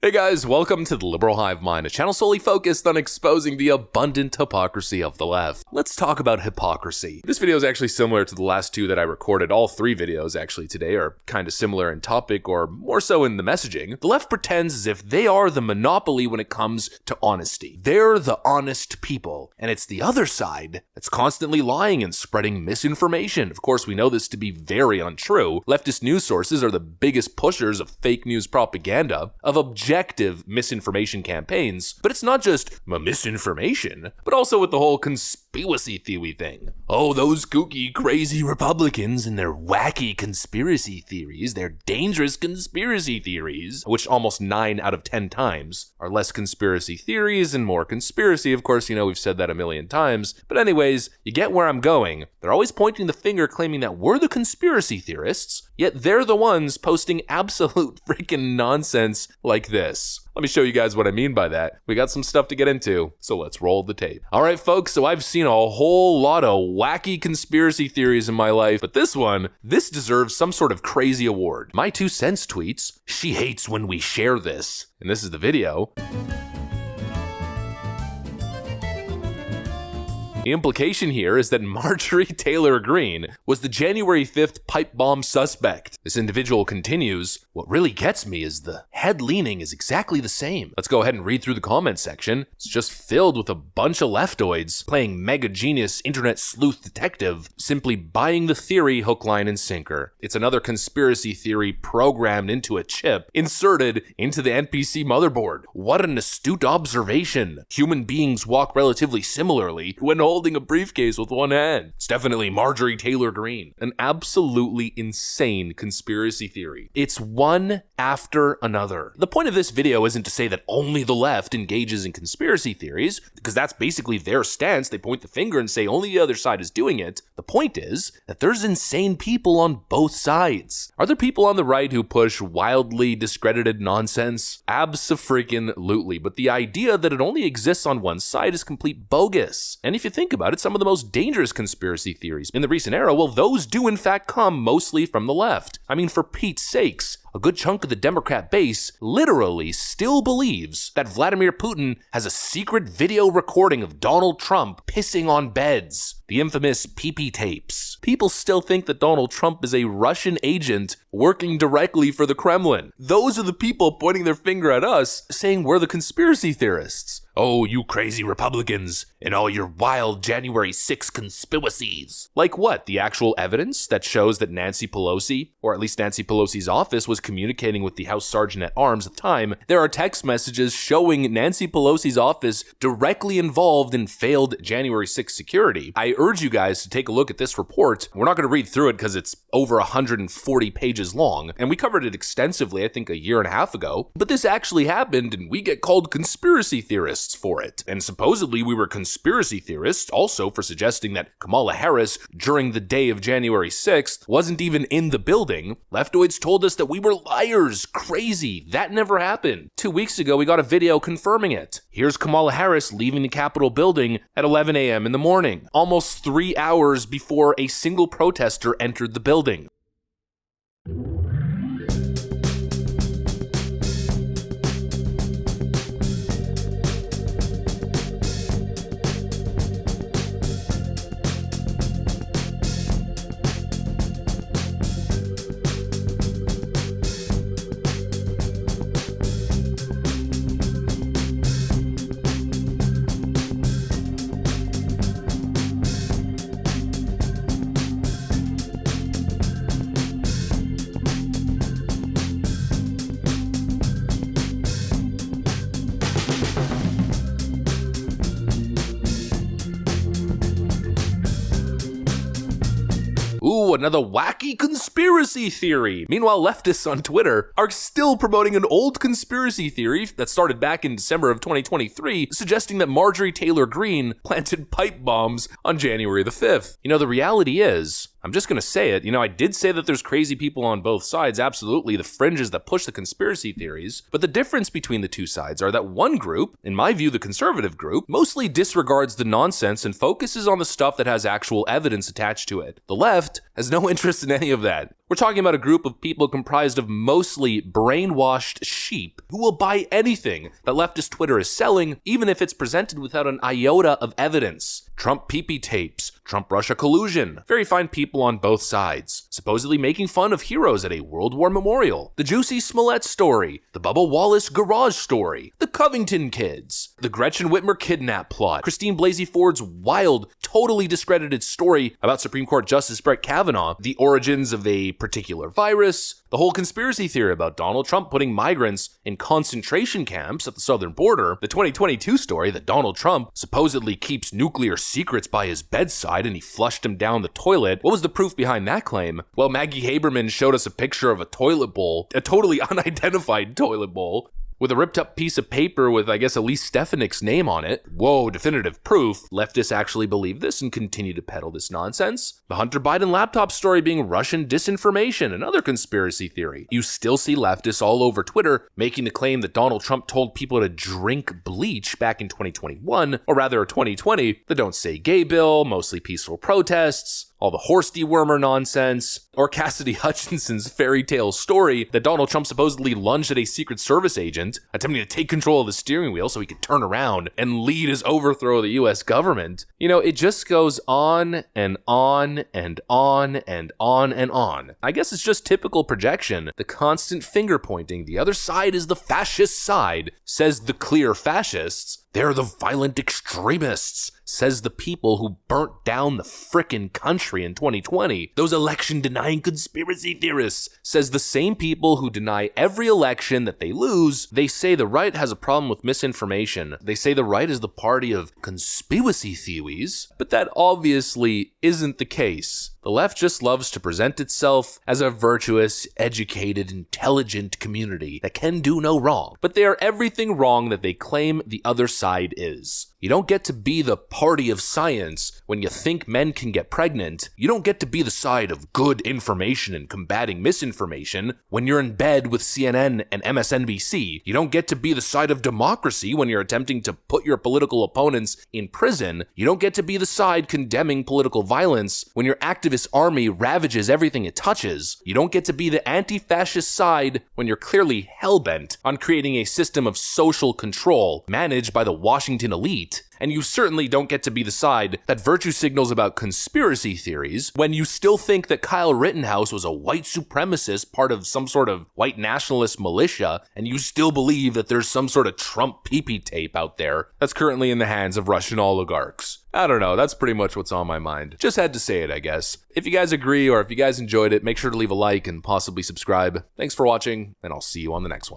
Hey guys, welcome to the Liberal Hive Mind, a channel solely focused on exposing the abundant hypocrisy of the left. Let's talk about hypocrisy. This video is actually similar to the last two that I recorded. All three videos actually today are kind of similar in topic or more so in the messaging. The left pretends as if they are the monopoly when it comes to honesty. They're the honest people, and it's the other side that's constantly lying and spreading misinformation. Of course, we know this to be very untrue. Leftist news sources are the biggest pushers of fake news propaganda, of objective misinformation campaigns, but it's not just misinformation, but also with the whole conspiracy theory thing. Oh, those kooky, crazy Republicans and their wacky conspiracy theories, their dangerous conspiracy theories, which almost 9 out of 10 times are less conspiracy theories and more conspiracy. Of course, we've said that a million times, but anyways, you get where I'm going. They're always pointing the finger claiming that we're the conspiracy theorists, yet they're the ones posting absolute freaking nonsense like this. Let me show you guys what I mean by that. We got some stuff to get into, so let's roll the tape. All right, folks, so I've seen a whole lot of wacky conspiracy theories in my life, but this deserves some sort of crazy award. My 2 cents tweets, "She hates when we share this," and this is the video. The implication here is that Marjorie Taylor Greene was the January 5th pipe bomb suspect. This individual continues, "What really gets me is the head leaning is exactly the same." Let's go ahead and read through the comment section. It's just filled with a bunch of leftoids playing mega genius internet sleuth detective, simply buying the theory hook, line, and sinker. It's another conspiracy theory programmed into a chip, inserted into the NPC motherboard. What an astute observation. Human beings walk relatively similarly when holding a briefcase with one hand. It's definitely Marjorie Taylor Greene. An absolutely insane conspiracy theory. It's one after another. The point of this video isn't to say that only the left engages in conspiracy theories, because that's basically their stance. They point the finger and say only the other side is doing it. The point is that there's insane people on both sides. Are there people on the right who push wildly discredited nonsense? Abso-freaking-lutely. But the idea that it only exists on one side is complete bogus. And if you think about it, some of the most dangerous conspiracy theories in the recent era, well, those do in fact come mostly from the left. I mean, for Pete's sakes, a good chunk of the Democrat base literally still believes that Vladimir Putin has a secret video recording of Donald Trump pissing on beds. The infamous pee-pee tapes. People still think that Donald Trump is a Russian agent working directly for the Kremlin. Those are the people pointing their finger at us, saying we're the conspiracy theorists. Oh, you crazy Republicans and all your wild January 6 conspiracies. Like what? The actual evidence that shows that Nancy Pelosi, or at least Nancy Pelosi's office, was communicating with the House Sergeant at Arms at the time. There are text messages showing Nancy Pelosi's office directly involved in failed January 6 security. I urge you guys to take a look at this report. We're not going to read through it because it's over 140 pages long, and we covered it extensively, I think, a year and a half ago. But this actually happened, and we get called conspiracy theorists for it. And supposedly we were conspiracy theorists also for suggesting that Kamala Harris, during the day of January 6th, wasn't even in the building. Leftoids told us that we were liars. Crazy. That never happened. 2 weeks ago, we got a video confirming it. Here's Kamala Harris leaving the Capitol building at 11 a.m. in the morning, almost 3 hours before a single protester entered the building. Ooh, another wacky conspiracy theory. Meanwhile, leftists on Twitter are still promoting an old conspiracy theory that started back in December of 2023, suggesting that Marjorie Taylor Greene planted pipe bombs on January the 5th. The reality is, I'm just going to say it. I did say that there's crazy people on both sides, absolutely, the fringes that push the conspiracy theories, but the difference between the two sides are that one group, in my view the conservative group, mostly disregards the nonsense and focuses on the stuff that has actual evidence attached to it. The left has no interest in any of that. We're talking about a group of people comprised of mostly brainwashed sheep who will buy anything that leftist Twitter is selling, even if it's presented without an iota of evidence. Trump pee-pee tapes, Trump-Russia collusion, very fine people on both sides, supposedly making fun of heroes at a World War memorial, the Juicy Smollett story, the Bubba Wallace garage story, the Covington kids, the Gretchen Whitmer kidnap plot, Christine Blasey Ford's wild, totally discredited story about Supreme Court Justice Brett Kavanaugh, the origins of a particular virus, the whole conspiracy theory about Donald Trump putting migrants in concentration camps at the southern border, the 2022 story that Donald Trump supposedly keeps nuclear secrets by his bedside and he flushed him down the toilet. What was the proof behind that claim? Well, Maggie Haberman showed us a picture of a toilet bowl, a totally unidentified toilet bowl, with a ripped up piece of paper with, I guess, Elise Stefanik's name on it. Whoa, definitive proof. Leftists actually believe this and continue to peddle this nonsense. The Hunter Biden laptop story being Russian disinformation, another conspiracy theory. You still see leftists all over Twitter making the claim that Donald Trump told people to drink bleach back in 2021, or rather 2020, the Don't Say Gay bill, mostly peaceful protests, all the horse dewormer nonsense, or Cassidy Hutchinson's fairy tale story that Donald Trump supposedly lunged at a Secret Service agent, attempting to take control of the steering wheel so he could turn around and lead his overthrow of the US government. You know, it just goes on and on and on and on and on. I guess it's just typical projection, the constant finger pointing. The other side is the fascist side, says the clear fascists. They're the violent extremists, says the people who burnt down the frickin' country in 2020. Those election-denying conspiracy theorists, says the same people who deny every election that they lose. They say the right has a problem with misinformation. They say the right is the party of conspiracy theories, but that obviously isn't the case. The left just loves to present itself as a virtuous, educated, intelligent community that can do no wrong, but they are everything wrong that they claim the other side is. You don't get to be the party of science when you think men can get pregnant. You don't get to be the side of good information and combating misinformation when you're in bed with CNN and MSNBC. You don't get to be the side of democracy when you're attempting to put your political opponents in prison. You don't get to be the side condemning political violence when your activist army ravages everything it touches. You don't get to be the anti-fascist side when you're clearly hell-bent on creating a system of social control managed by the Washington elite. And you certainly don't get to be the side that virtue signals about conspiracy theories when you still think that Kyle Rittenhouse was a white supremacist, part of some sort of white nationalist militia, and you still believe that there's some sort of Trump pee-pee tape out there that's currently in the hands of Russian oligarchs. I don't know, that's pretty much what's on my mind. Just had to say it, I guess. If you guys agree or if you guys enjoyed it, make sure to leave a like and possibly subscribe. Thanks for watching, and I'll see you on the next one.